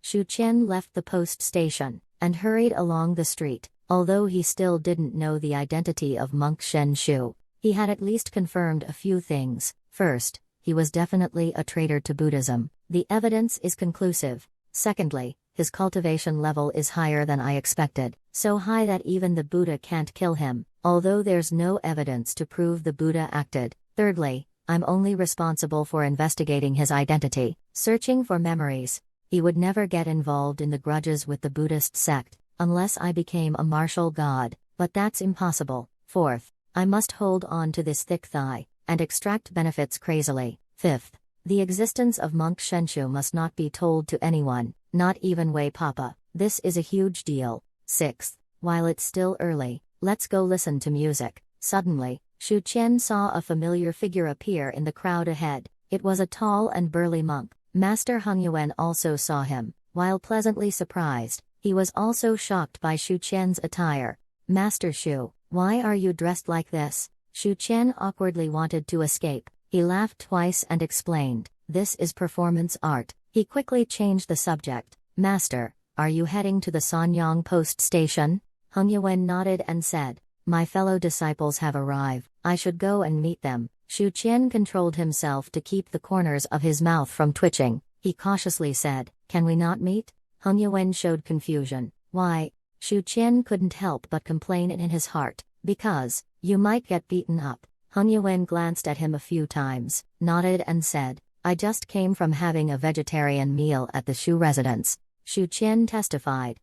Shu Qian left the post station and hurried along the street. Although he still didn't know the identity of monk Shen Shu, he had at least confirmed a few things. First, he was definitely a traitor to Buddhism. The evidence is conclusive. Secondly, his cultivation level is higher than I expected, so high that even the Buddha can't kill him, although there's no evidence to prove the Buddha acted. Thirdly, I'm only responsible for investigating his identity, searching for memories. He would never get involved in the grudges with the Buddhist sect, unless I became a martial god, but that's impossible. Fourth, I must hold on to this thick thigh, and extract benefits crazily. Fifth, the existence of monk Shenshu must not be told to anyone, not even Wei Papa. This is a huge deal. Sixth, while it's still early, let's go listen to music. Suddenly, Shu Qian saw a familiar figure appear in the crowd ahead. It was a tall and burly monk. Master Heng Yuan also saw him. While pleasantly surprised, he was also shocked by Shu Qian's attire. Master Shu, why are you dressed like this? Shu Qian awkwardly wanted to escape. He laughed twice and explained, this is performance art. He quickly changed the subject. Master, are you heading to the Sanyang post station? Heng Yuan nodded and said, my fellow disciples have arrived. I should go and meet them. Shu Qian controlled himself to keep the corners of his mouth from twitching. He cautiously said, can we not meet? Heng Yuan showed confusion. Why? Shu Qian couldn't help but complain in his heart. Because, you might get beaten up. Heng Yuan glanced at him a few times, nodded and said, I just came from having a vegetarian meal at the Shu residence. Shu Qian testified,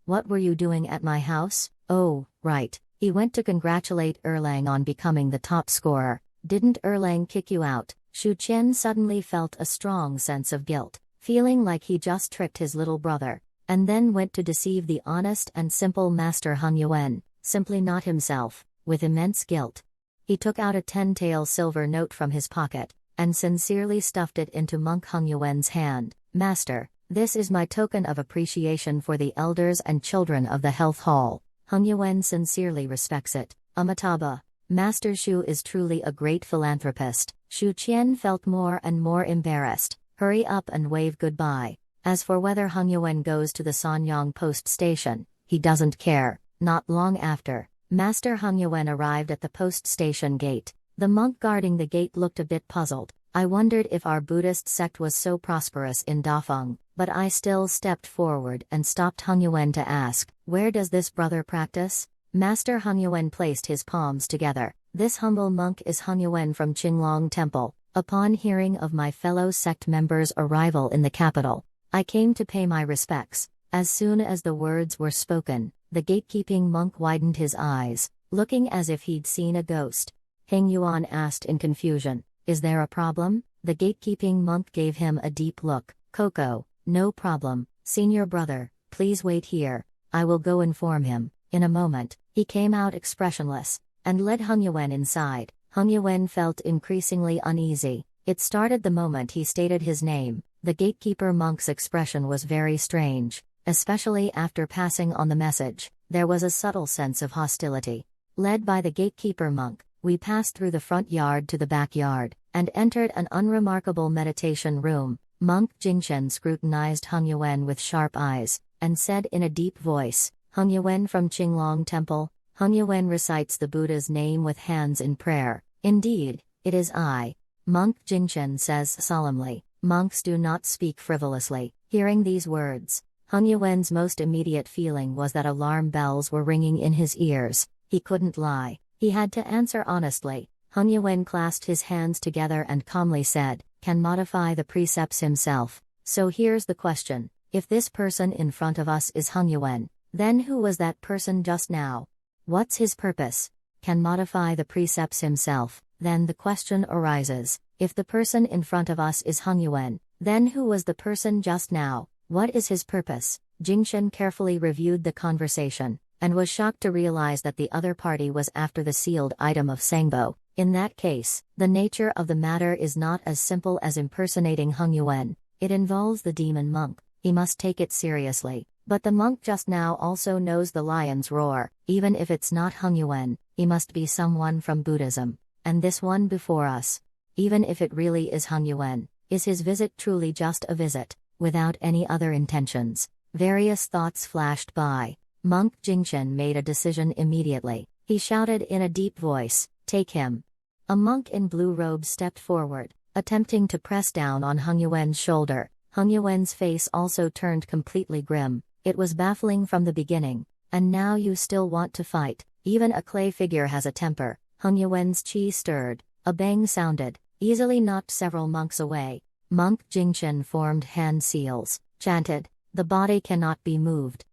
what were you doing at my house? Oh, right. He went to congratulate Erlang on becoming the top scorer. Didn't Erlang kick you out? Shu Qian suddenly felt a strong sense of guilt, feeling like he just tricked his little brother, and then went to deceive the honest and simple Master Heng Yuan, simply not himself, with immense guilt. He took out a 10-tael silver note from his pocket, and sincerely stuffed it into monk Heng Yuan's hand. Master, this is my token of appreciation for the elders and children of the health hall. Heng Yuan sincerely respects it. Amitabha. Master Shu is truly a great philanthropist. Shu Qian felt more and more embarrassed. Hurry up and wave goodbye. As for whether Heng Yuan goes to the Sanyang post station, he doesn't care. Not long after, Master Heng Yuan arrived at the post station gate. The monk guarding the gate looked a bit puzzled. I wondered if our Buddhist sect was so prosperous in Dafeng, but I still stepped forward and stopped Heng Yuan to ask, where does this brother practice? Master Heng Yuan placed his palms together. This humble monk is Heng Yuan from Qinglong Temple. Upon hearing of my fellow sect members' arrival in the capital, I came to pay my respects. As soon as the words were spoken, the gatekeeping monk widened his eyes, looking as if he'd seen a ghost. Heng Yuan asked in confusion, is there a problem? The gatekeeping monk gave him a deep look. Coco, no problem, senior brother, please wait here, I will go inform him. In a moment, he came out expressionless, and led Heng Yuan inside. Heng Yuan felt increasingly uneasy. It started the moment he stated his name. The gatekeeper monk's expression was very strange, especially after passing on the message. There was a subtle sense of hostility. Led by the gatekeeper monk, we passed through the front yard to the backyard, and entered an unremarkable meditation room. Monk Jingshen scrutinized Heng Yuan with sharp eyes, and said in a deep voice, Heng Yuan from Qinglong Temple. Heng Yuan recites the Buddha's name with hands in prayer. Indeed, it is I. Monk Jingshen says solemnly, monks do not speak frivolously. Hearing these words, Heng Yuan's most immediate feeling was that alarm bells were ringing in his ears. He couldn't lie. He had to answer honestly. Heng Yuan clasped his hands together and calmly said, can modify the precepts himself. So here's the question. If this person in front of us is Heng Yuan, then who was that person just now? What's his purpose? Can modify the precepts himself. Then the question arises, if the person in front of us is Heng Yuan, then who was the person just now? What is his purpose? Jingshen carefully reviewed the conversation, and was shocked to realize that the other party was after the sealed item of Sangbo. In that case, the nature of the matter is not as simple as impersonating Heng Yuan. It involves the demon monk. He must take it seriously. But the monk just now also knows the lion's roar. Even if it's not Heng Yuan, he must be someone from Buddhism. And this one before us, even if it really is Heng Yuan, is his visit truly just a visit? without any other intentions. Various thoughts flashed by. Monk Jingchen made a decision immediately. He shouted in a deep voice, "Take him." A monk in blue robes stepped forward, attempting to press down on Hung Yuan's shoulder. Hung Yuan's face also turned completely grim. It was baffling from the beginning. "And now you still want to fight? Even a clay figure has a temper." Hung Yuan's chi stirred. A bang sounded, easily knocked several monks away. Monk Jingchen formed hand seals, chanted, "The body cannot be moved."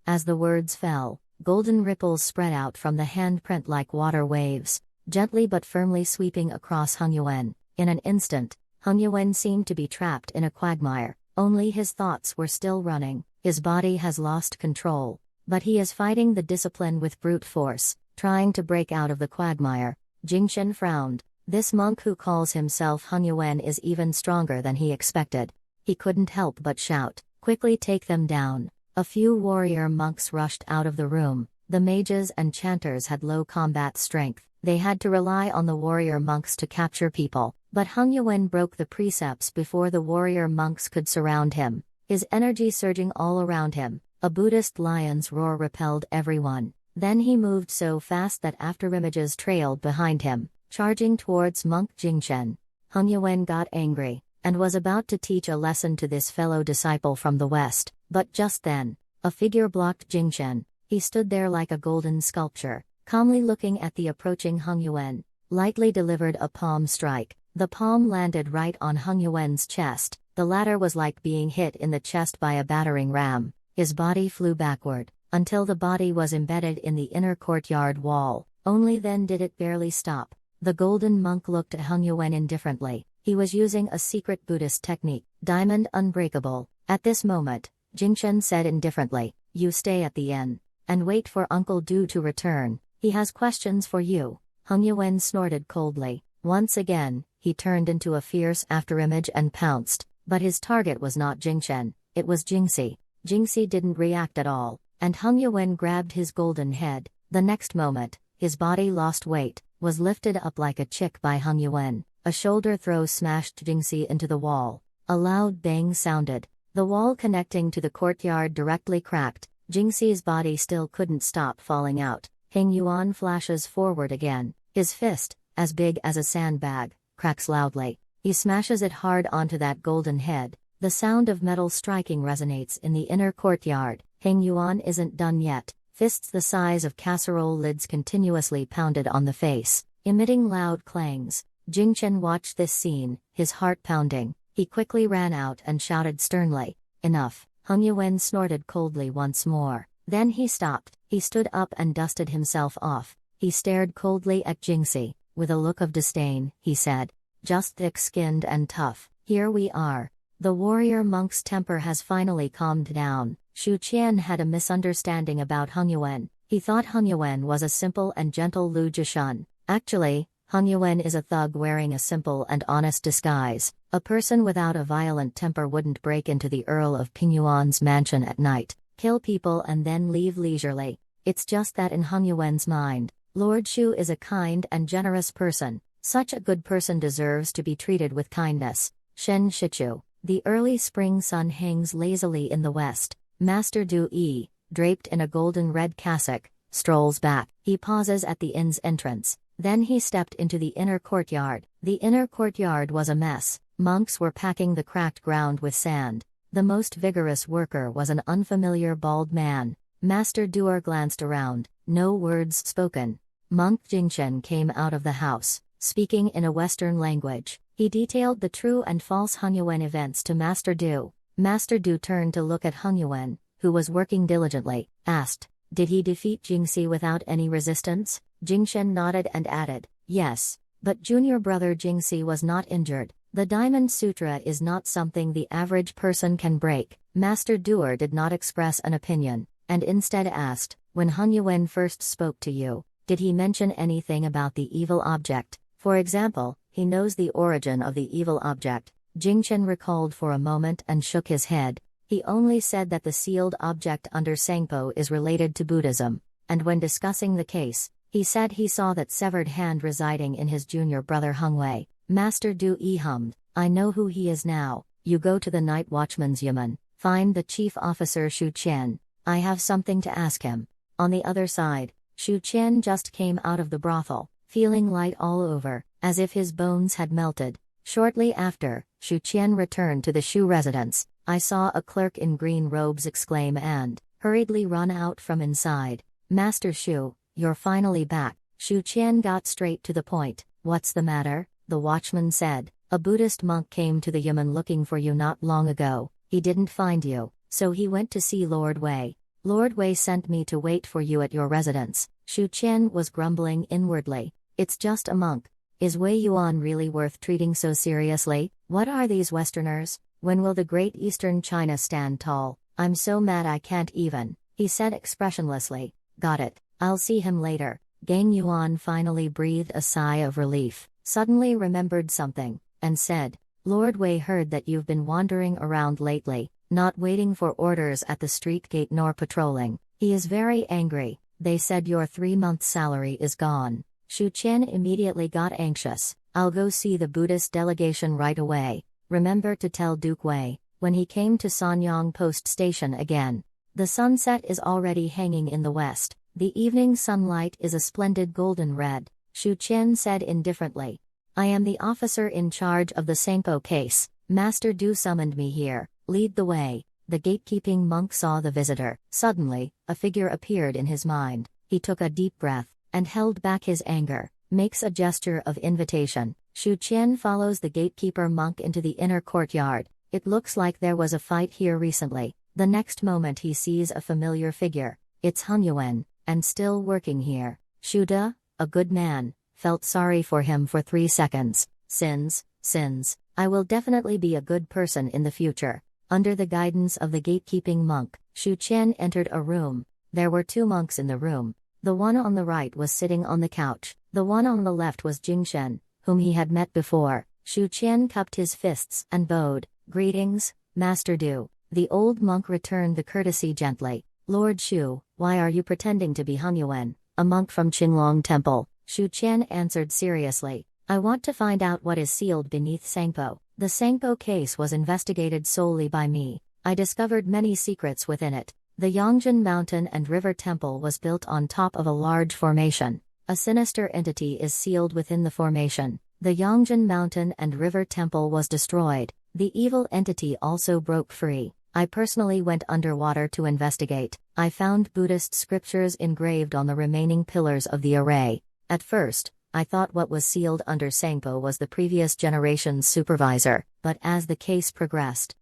As the words fell, golden ripples spread out from the handprint like water waves, gently but firmly sweeping across Hung Yuan. In an instant, Hung Yuan seemed to be trapped in a quagmire. Only his thoughts were still running. His body has lost control, but he is fighting the discipline with brute force, trying to break out of the quagmire. Jingchen frowned. This monk who calls himself Hung Yuan is even stronger than he expected. He couldn't help but shout, "Quickly take them down." A few warrior monks rushed out of the room. The mages and chanters had low combat strength. They had to rely on the warrior monks to capture people, but Hung Yuan broke the precepts before the warrior monks could surround him, his energy surging all around him. A Buddhist lion's roar repelled everyone. Then he moved so fast that afterimages trailed behind him, charging towards Monk Jingchen. Hung Yuan got angry, and was about to teach a lesson to this fellow disciple from the West, but just then, a figure blocked Jingchen. He stood there like a golden sculpture, calmly looking at the approaching Hung Yuan, lightly delivered a palm strike. The palm landed right on Hung Yuan's chest. The latter was like being hit in the chest by a battering ram. His body flew backward, until the body was embedded in the inner courtyard wall. Only then did it barely stop. The golden monk looked at Hung Yuan indifferently. He was using a secret Buddhist technique, Diamond Unbreakable. At this moment, Jingchen said indifferently, "You stay at the inn, and wait for Uncle Du to return. He has questions for you." Hung Yuan snorted coldly. Once again, he turned into a fierce afterimage and pounced, but his target was not Jingchen, it was Jingxi. Jingxi didn't react at all, and Hung Yuan grabbed his golden head. The next moment, his body lost weight, was lifted up like a chick by Hung Yuan. A shoulder throw smashed Jingxi into the wall. A loud bang sounded. The wall connecting to the courtyard directly cracked. Jingxi's body still couldn't stop falling out. Hung Yuan flashes forward again. His fist, as big as a sandbag, cracks loudly. He smashes it hard onto that golden head. The sound of metal striking resonates in the inner courtyard. Hung Yuan isn't done yet. Fists the size of casserole lids continuously pounded on the face, emitting loud clangs. Jingchen watched this scene, his heart pounding. He quickly ran out and shouted sternly, "Enough." Hung Yuan snorted coldly once more. Then he stopped. He stood up and dusted himself off. He stared coldly at Jingxi. With a look of disdain, he said, "Just thick-skinned and tough. Here we are." The warrior monk's temper has finally calmed down. Shu Qian had a misunderstanding about Hung Yuan. He thought Hung Yuan was a simple and gentle Lu Jishan. Actually, Hung Yuan is a thug wearing a simple and honest disguise. A person without a violent temper wouldn't break into the Earl of Pingyuan's mansion at night, kill people and then leave leisurely. It's just that in Hung Yuan's mind, Lord Shu is a kind and generous person. Such a good person deserves to be treated with kindness. Shen Shichu. The early spring sun hangs lazily in the west. Master Du Yi, draped in a golden red cassock, strolls back. He pauses at the inn's entrance. Then he stepped into the inner courtyard. The inner courtyard was a mess. Monks were packing the cracked ground with sand. The most vigorous worker was an unfamiliar bald man. Master Duer glanced around. No words spoken. Monk Jingchen came out of the house, speaking in a Western language. He detailed the true and false Hung Yuan events to Master Du. Master Du turned to look at Hung Yuan, who was working diligently, asked, "Did he defeat Jingxi without any resistance?" Jingchen nodded and added, "Yes, but junior brother Jingxi was not injured. The Diamond Sutra is not something the average person can break." Master Duer did not express an opinion, and instead asked, "When Hung Yuan first spoke to you, did he mention anything about the evil object? For example, he knows the origin of the evil object." Jingchen recalled for a moment and shook his head. He only said that the sealed object under Sangpo is related to Buddhism, and when discussing the case, he said he saw that severed hand residing in his junior brother Hung Wei. Master Du Yi hummed, "I know who he is now." you go to the night watchman's yamen, find the chief officer Shu Qian. I have something to ask him. On the other side, Shu Qian just came out of the brothel, feeling light all over, as if his bones had melted. Shortly after, Shu Qian returned to the Shu residence. I saw a clerk in green robes exclaim and hurriedly run out from inside. Master Shu, you're finally back. Shu Qian got straight to the point. What's the matter? The watchman said. A Buddhist monk came to the yamen looking for you not long ago. He didn't find you, so he went to see Lord Wei. Lord Wei sent me to wait for you at your residence. Shu Qian was grumbling inwardly. It's just a monk. Is Wei Yuan really worth treating so seriously? What are these Westerners? When will the great Eastern China stand tall? I'm so mad I can't even, he said expressionlessly. Got it, I'll see him later. Gang Yuan finally breathed a sigh of relief, suddenly remembered something, and said, Lord Wei heard that you've been wandering around lately, not waiting for orders at the street gate nor patrolling. He is very angry. They said your 3-month salary is gone. Shu Qian immediately got anxious. I'll go see the Buddhist delegation right away. Remember to tell Duke Wei, when he came to Sanyang Post Station again. The sunset is already hanging in the west. The evening sunlight is a splendid golden red, Shu Qian said indifferently. I am the officer in charge of the Sangpo case. Master Du summoned me here. Lead the way. The gatekeeping monk saw the visitor. Suddenly, a figure appeared in his mind. He took a deep breath and held back his anger, makes a gesture of invitation. Shu Qian follows the gatekeeper monk into the inner courtyard. It looks like there was a fight here recently. The next moment he sees a familiar figure. It's Hung Yuan, and still working here. Shu De, a good man, felt sorry for him for 3 seconds. Sins. I will definitely be a good person in the future. Under the guidance of the gatekeeping monk, Shu Qian entered a room. There were 2 monks in the room. The one on the right was sitting on the couch. The one on the left was Jingshen, whom he had met before. Shu Qian cupped his fists and bowed. Greetings, Master Du. The old monk returned the courtesy gently. Lord Shu, why are you pretending to be Hung Yuan, a monk from Qinglong Temple? Shu Qian answered seriously. I want to find out what is sealed beneath Sangpo. The Sangpo case was investigated solely by me. I discovered many secrets within it. The Yongjin Mountain and River Temple was built on top of a large formation. A sinister entity is sealed within the formation. The Yongjin Mountain and River Temple was destroyed. The evil entity also broke free. I personally went underwater to investigate. I found Buddhist scriptures engraved on the remaining pillars of the array. At first, I thought what was sealed under Sangpo was the previous generation's supervisor, but as the case progressed,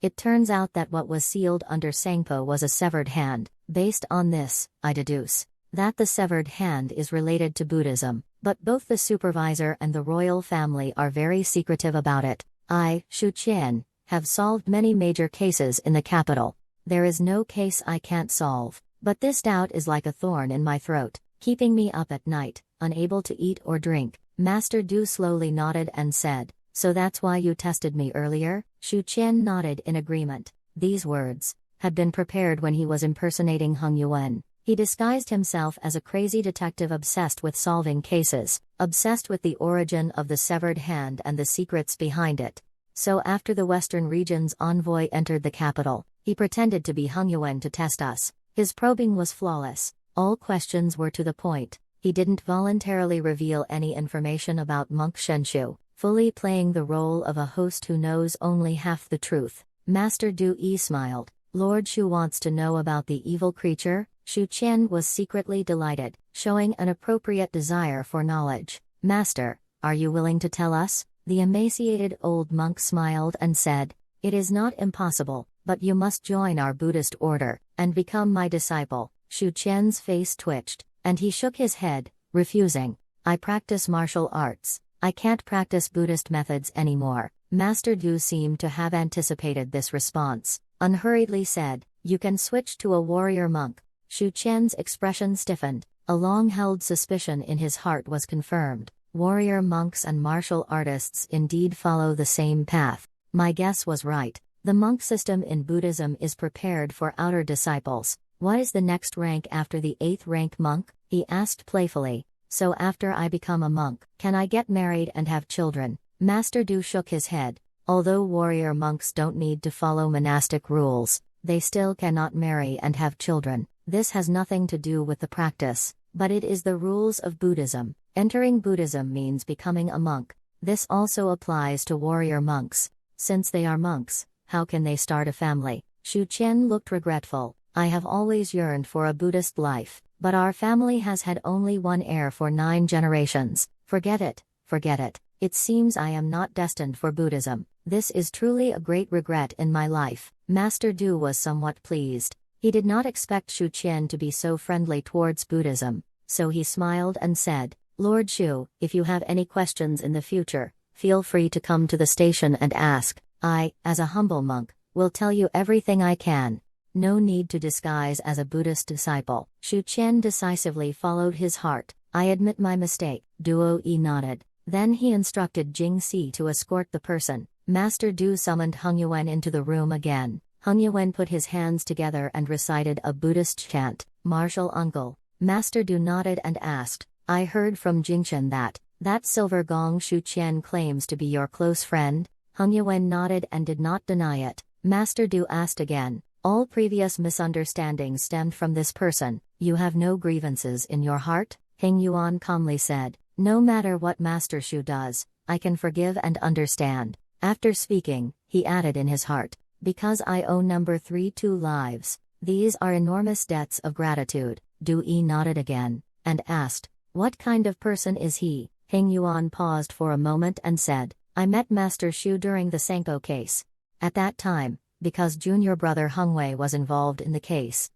it turns out that what was sealed under Sangpo was a severed hand. Based on this, I deduce that the severed hand is related to Buddhism, but both the supervisor and the royal family are very secretive about it. I, Shu Qian, have solved many major cases in the capital. There is no case I can't solve, but this doubt is like a thorn in my throat, keeping me up at night, unable to eat or drink. Master Du slowly nodded and said, so that's why you tested me earlier? Shu Qian nodded in agreement. These words had been prepared when he was impersonating Hung Yuan. He disguised himself as a crazy detective obsessed with solving cases, obsessed with the origin of the severed hand and the secrets behind it. So after the Western region's envoy entered the capital, he pretended to be Hung Yuan to test us. His probing was flawless. All questions were to the point. He didn't voluntarily reveal any information about Monk Shenshu, fully playing the role of a host who knows only half the truth. Master Du Yi smiled. Lord Shu wants to know about the evil creature? Shu Qian was secretly delighted, showing an appropriate desire for knowledge. Master, are you willing to tell us? The emaciated old monk smiled and said, it is not impossible, but you must join our Buddhist order, and become my disciple. Shu Qian's face twitched, and he shook his head, refusing. I practice martial arts. I can't practice Buddhist methods anymore. Master Du seemed to have anticipated this response, unhurriedly said, you can switch to a warrior monk. Shu Qian's expression stiffened. A long-held suspicion in his heart was confirmed. Warrior monks and martial artists indeed follow the same path. My guess was right. The monk system in Buddhism is prepared for outer disciples. What is the next rank after the 8th rank monk? He asked playfully. So after I become a monk, can I get married and have children? Master Du shook his head. Although warrior monks don't need to follow monastic rules, they still cannot marry and have children. This has nothing to do with the practice, but it is the rules of Buddhism. Entering Buddhism means becoming a monk. This also applies to warrior monks. Since they are monks, how can they start a family? Shu Qian looked regretful. I have always yearned for a Buddhist life, but our family has had only one heir for 9 generations. Forget it, forget it. It seems I am not destined for Buddhism. This is truly a great regret in my life. Master Du was somewhat pleased. He did not expect Shu Qian to be so friendly towards Buddhism, so he smiled and said, Lord Shu, if you have any questions in the future, feel free to come to the station and ask. I, as a humble monk, will tell you everything I can. No need to disguise as a Buddhist disciple. Shu Qian decisively followed his heart. I admit my mistake. Duo Yi nodded. Then he instructed Jing Si to escort the person. Master Du summoned Heng Yuan into the room again. Heng Yuan put his hands together and recited a Buddhist chant. Martial uncle. Master Du nodded and asked, I heard from Jingchen that silver gong Shu Qian claims to be your close friend? Heng Yuan nodded and did not deny it. Master Du asked again, all previous misunderstandings stemmed from this person. You have no grievances in your heart? Heng Yuan calmly said, no matter what Master Shu does, I can forgive and understand. After speaking, he added in his heart, because I owe number 32 lives. These are enormous debts of gratitude. Du Yi nodded again, and asked, what kind of person is he? Heng Yuan paused for a moment and said, I met Master Shu during the Senko case. At that time, because junior brother Heng Wei was involved in the case,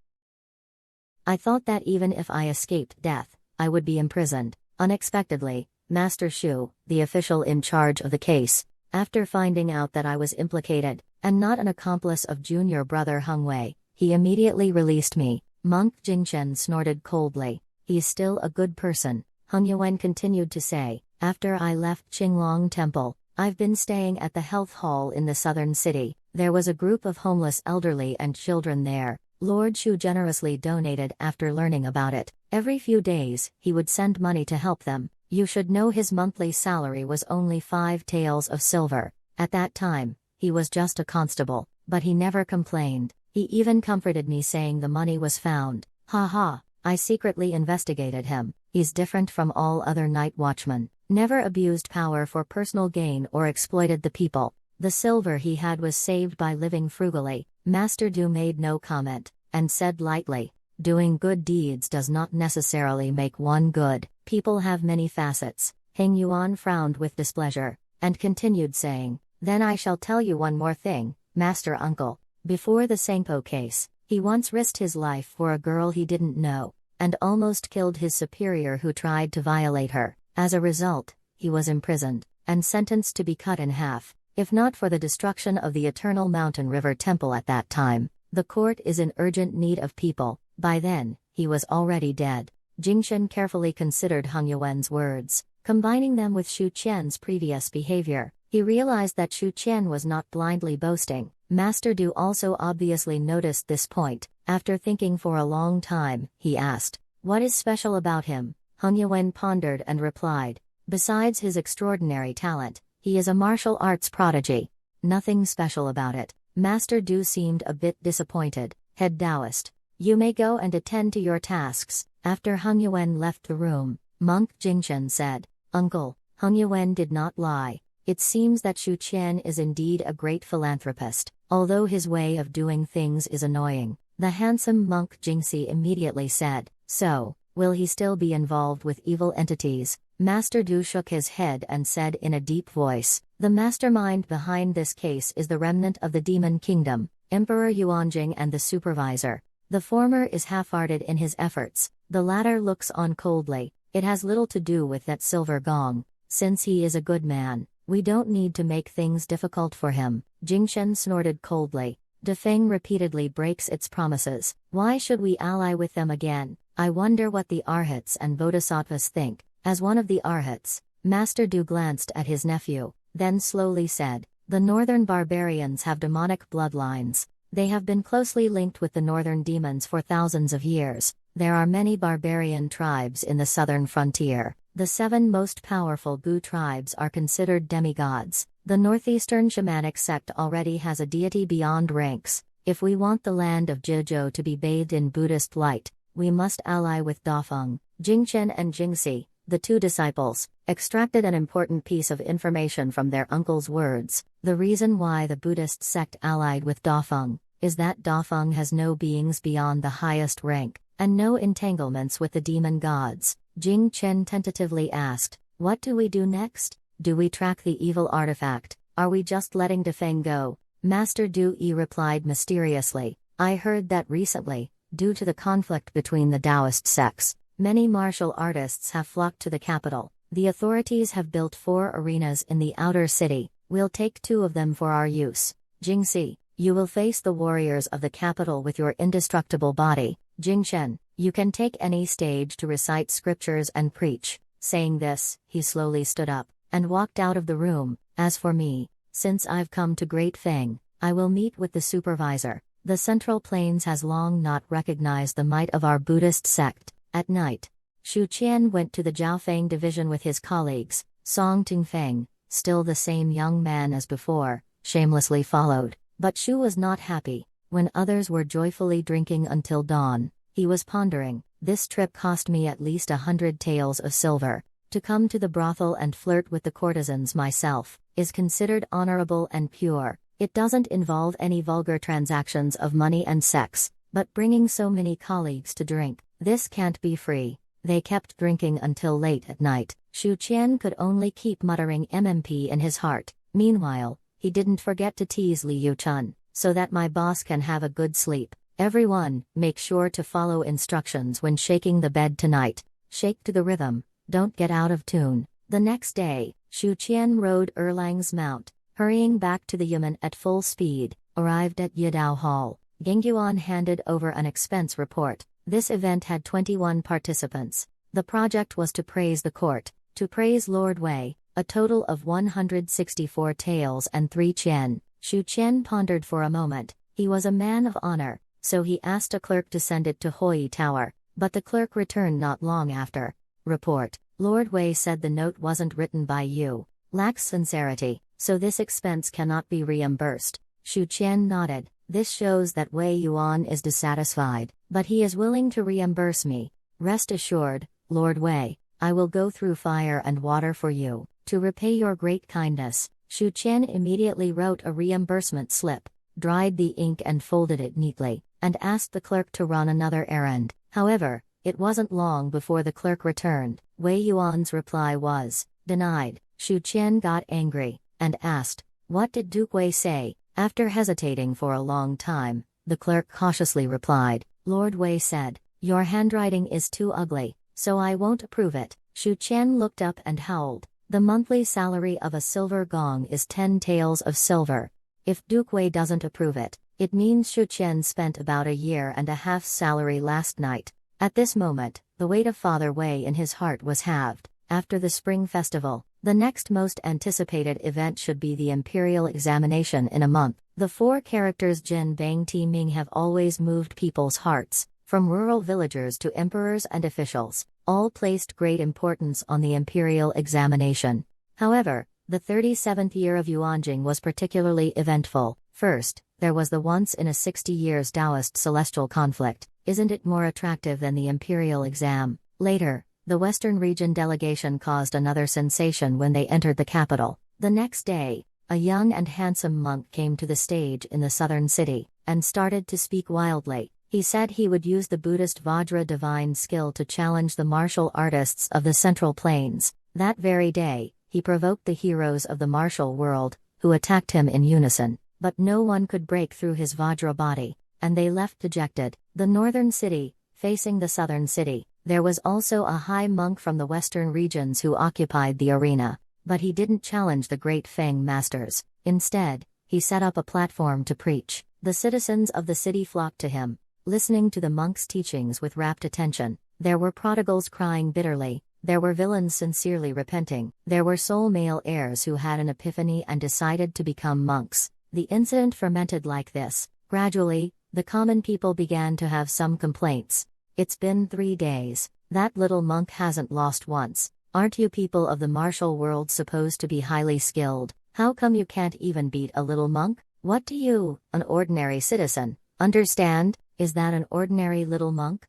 I thought that even if I escaped death, I would be imprisoned. Unexpectedly, Master Shu, the official in charge of the case, after finding out that I was implicated, and not an accomplice of junior brother Heng Wei, he immediately released me. Monk Jingchen snorted coldly. He's still a good person. Heng Yuan continued to say, after I left Qinglong Temple, I've been staying at the health hall in the southern city. There was a group of homeless elderly and children there. Lord Shu generously donated after learning about it. Every few days, he would send money to help them. You should know his monthly salary was only 5 taels of silver. At that time, he was just a constable, but he never complained. He even comforted me saying the money was found. Ha ha, I secretly investigated him. He's different from all other night watchmen. Never abused power for personal gain or exploited the people. The silver he had was saved by living frugally. Master Du made no comment, and said lightly, doing good deeds does not necessarily make one good. People have many facets. Heng Yuan frowned with displeasure, and continued saying, then I shall tell you one more thing, Master Uncle. Before the Senko case, he once risked his life for a girl he didn't know, and almost killed his superior who tried to violate her. As a result, he was imprisoned, and sentenced to be cut in half. If not for the destruction of the Eternal Mountain River Temple at that time, the court is in urgent need of people. By then, he was already dead. Jingchen carefully considered Heng Yuan's words, combining them with Shu Qian's previous behavior. He realized that Shu Qian was not blindly boasting. Master Du also obviously noticed this point. After thinking for a long time, he asked, what is special about him? Heng Yuan pondered and replied, besides his extraordinary talent, he is a martial arts prodigy. Nothing special about it. Master Du seemed a bit disappointed. Head Taoist, you may go and attend to your tasks. After Heng Yuan left the room, Monk Jingchen said, Uncle, Heng Yuan did not lie. It seems that Shu Qian is indeed a great philanthropist, although his way of doing things is annoying. The handsome monk Jingxi immediately said, so, will he still be involved with evil entities? Master Du shook his head and said in a deep voice, the mastermind behind this case is the remnant of the Demon Kingdom, Emperor Yuanjing and the supervisor. The former is half-hearted in his efforts, the latter looks on coldly. It has little to do with that silver gong. Since he is a good man, we don't need to make things difficult for him. Jingchen snorted coldly. Dafeng repeatedly breaks its promises. Why should we ally with them again? I wonder what the Arhats and Bodhisattvas think. As one of the Arhats, Master Du glanced at his nephew, then slowly said, the northern barbarians have demonic bloodlines. They have been closely linked with the northern demons for thousands of years. There are many barbarian tribes in the southern frontier. The 7 most powerful Bu tribes are considered demigods. The northeastern shamanic sect already has a deity beyond ranks. If we want the land of Zhizhou to be bathed in Buddhist light, we must ally with Dafeng. Jingchen and Jingxi, the 2 disciples, extracted an important piece of information from their uncle's words. The reason why the Buddhist sect allied with Dafeng is that Dafeng has no beings beyond the highest rank, and no entanglements with the demon gods. Jing Chen tentatively asked, "What do we do next? Do we track the evil artifact? Are we just letting Dafeng go?" Master Du Yi replied mysteriously, "I heard that recently, due to the conflict between the Taoist sects, many martial artists have flocked to the capital. The authorities have built 4 arenas in the outer city. We'll take 2 of them for our use. Jingxi, you will face the warriors of the capital with your indestructible body. Jingchen, you can take any stage to recite scriptures and preach." Saying this, he slowly stood up and walked out of the room. "As for me, since I've come to Great Feng, I will meet with the supervisor. The Central Plains has long not recognized the might of our Buddhist sect." At night, Shu Qian went to the Jiaofeng division with his colleagues. Song Tingfeng, still the same young man as before, shamelessly followed. But Shu was not happy. When others were joyfully drinking until dawn, he was pondering, "This trip cost me at least 100 taels of silver. To come to the brothel and flirt with the courtesans myself is considered honorable and pure. It doesn't involve any vulgar transactions of money and sex, but bringing so many colleagues to drink, this can't be free." They kept drinking until late at night. Shu Qian could only keep muttering MMP in his heart. Meanwhile, he didn't forget to tease Liu Chun, "So that my boss can have a good sleep. Everyone, make sure to follow instructions when shaking the bed tonight. Shake to the rhythm, don't get out of tune." The next day, Shu Qian rode Erlang's mount, hurrying back to the Yamen at full speed. Arrived at Yidao Hall, Gengyuan handed over an expense report. This event had 21 participants. The project was to praise the court, to praise Lord Wei, a total of 164 taels and 3 qian. Shu Qian pondered for a moment. He was a man of honor, so he asked a clerk to send it to Hoi Tower, but the clerk returned not long after. Report: Lord Wei said the note wasn't written by you. Lacks sincerity, so this expense cannot be reimbursed. Shu Qian nodded. This shows that Wei Yuan is dissatisfied, but he is willing to reimburse me. Rest assured, Lord Wei, I will go through fire and water for you, to repay your great kindness. Shu Qian immediately wrote a reimbursement slip, dried the ink and folded it neatly, and asked the clerk to run another errand. However, it wasn't long before the clerk returned. Wei Yuan's reply was, "Denied." Shu Qian got angry, and asked, "What did Duke Wei say?" After hesitating for a long time, the clerk cautiously replied, "Lord Wei said, your handwriting is too ugly, so I won't approve it." Shu Qian looked up and howled. The monthly salary of a silver gong is 10 taels of silver. If Duke Wei doesn't approve it, it means Shu Qian spent about a year and a half's salary last night. At this moment, the weight of Father Wei in his heart was halved. After the Spring Festival, the next most anticipated event should be the Imperial Examination in a month. The 4 characters Jin Bang Ti Ming have always moved people's hearts, from rural villagers to emperors and officials, all placed great importance on the Imperial Examination. However, the 37th year of Yuanjing was particularly eventful. First, there was the once-in-a-60 years Taoist celestial conflict. Isn't it more attractive than the Imperial exam? Later, the Western region delegation caused another sensation when they entered the capital. The next day, a young and handsome monk came to the stage in the southern city, and started to speak wildly. He said he would use the Buddhist Vajra divine skill to challenge the martial artists of the Central Plains. That very day, he provoked the heroes of the martial world, who attacked him in unison, but no one could break through his Vajra body, and they left dejected. The northern city, facing the southern city, there was also a high monk from the western regions who occupied the arena, but he didn't challenge the great Feng masters. Instead, he set up a platform to preach. The citizens of the city flocked to him, listening to the monk's teachings with rapt attention. There were prodigals crying bitterly, there were villains sincerely repenting, there were soul male heirs who had an epiphany and decided to become monks. The incident fermented like this. Gradually, the common people began to have some complaints. It's been 3 days. That little monk hasn't lost once. Aren't you people of the martial world supposed to be highly skilled? How come you can't even beat a little monk? What do you, an ordinary citizen, understand? Is that an ordinary little monk?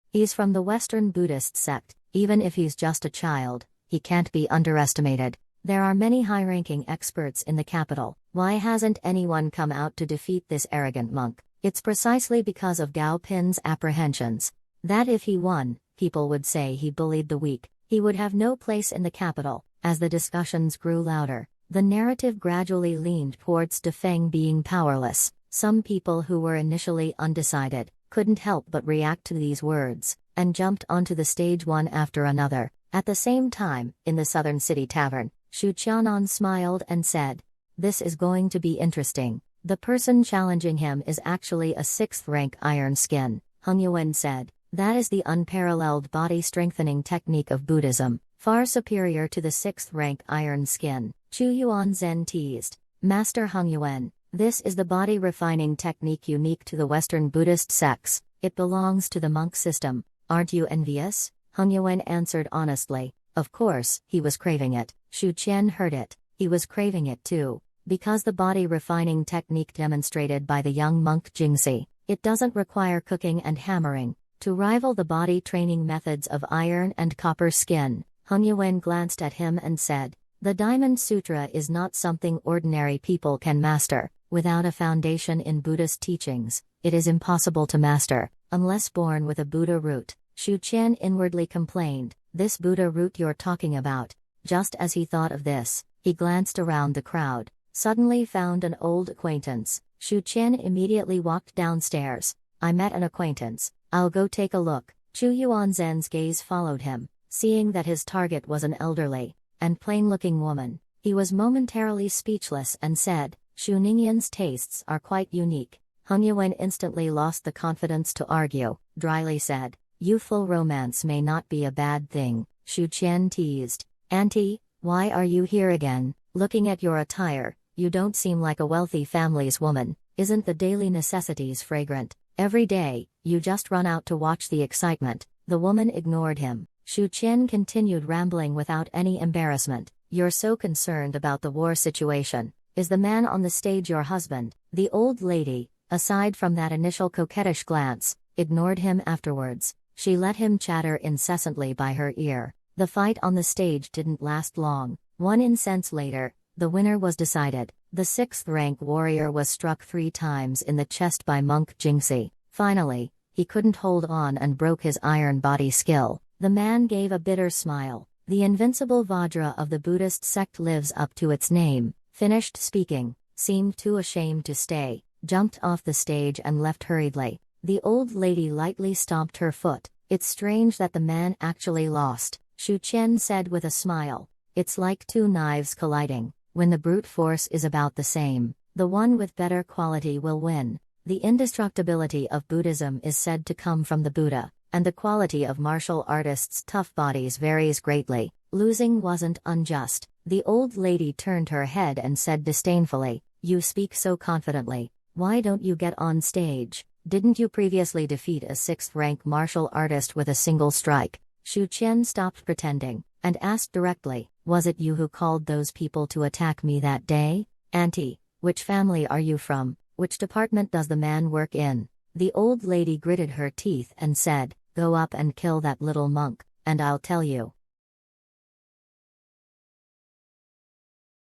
He's from the Western Buddhist sect. Even if he's just a child, he can't be underestimated. There are many high-ranking experts in the capital. Why hasn't anyone come out to defeat this arrogant monk? It's precisely because of Gao Pin's apprehensions. That if he won, people would say he bullied the weak. He would have no place in the capital. As the discussions grew louder, the narrative gradually leaned towards Dafeng being powerless. Some people who were initially undecided couldn't help but react to these words, and jumped onto the stage one after another. At the same time, in the Southern City Tavern, Shu Qianan smiled and said, "This is going to be interesting. The person challenging him is actually a 6th-rank iron skin," Hung Yuan said. "That is the unparalleled body-strengthening technique of Buddhism, far superior to the 6th-rank iron skin." Chu Yuanzhen teased, "Master Hung Yuan, this is the body-refining technique unique to the Western Buddhist sects. It belongs to the monk system. Aren't you envious?" Hung Yuan answered honestly. Of course, he was craving it. Shu Qian heard it. He was craving it too. Because the body-refining technique demonstrated by the young monk Jingxi, it doesn't require cooking and hammering to rival the body-training methods of iron and copper skin. Hung Yuan glanced at him and said, "The Diamond Sutra is not something ordinary people can master. Without a foundation in Buddhist teachings, it is impossible to master, unless born with a Buddha root." Shu Qian inwardly complained, "This Buddha root you're talking about." Just as he thought of this, he glanced around the crowd, suddenly found an old acquaintance. Shu Qian immediately walked downstairs. "I met an acquaintance. I'll go take a look." Chu Yuanzhen's gaze followed him, seeing that his target was an elderly and plain-looking woman. He was momentarily speechless and said, "Shu Ningyan's tastes are quite unique." Hung Yuan instantly lost the confidence to argue, dryly said, "Youthful romance may not be a bad thing." Shu Qian teased, "Auntie, why are you here again? Looking at your attire, you don't seem like a wealthy family's woman. Isn't the daily necessities fragrant? Every day, you just run out to watch the excitement." The woman ignored him. Shu Qian continued rambling without any embarrassment. "You're so concerned about the war situation. Is the man on the stage your husband?" The old lady, aside from that initial coquettish glance, ignored him afterwards. She let him chatter incessantly by her ear. The fight on the stage didn't last long. 1 incense later, the winner was decided. The 6th-rank warrior was struck 3 times in the chest by monk Jingxi. Finally, he couldn't hold on and broke his iron body skill. The man gave a bitter smile. "The invincible Vajra of the Buddhist sect lives up to its name." Finished speaking, seemed too ashamed to stay, jumped off the stage and left hurriedly. The old lady lightly stomped her foot. "It's strange that the man actually lost," Shu Qian said with a smile. "It's like 2 knives colliding. When the brute force is about the same, the one with better quality will win." The indestructibility of Buddhism is said to come from the Buddha, and the quality of martial artists' tough bodies varies greatly. Losing wasn't unjust. The old lady turned her head and said disdainfully, "You speak so confidently. Why don't you get on stage? Didn't you previously defeat a 6th-rank martial artist with a single strike?" Shu Qian stopped pretending, and asked directly, "Was it you who called those people to attack me that day?" "Auntie, which family are you from? Which department does the man work in?" The old lady gritted her teeth and said, "Go up and kill that little monk, and I'll tell you."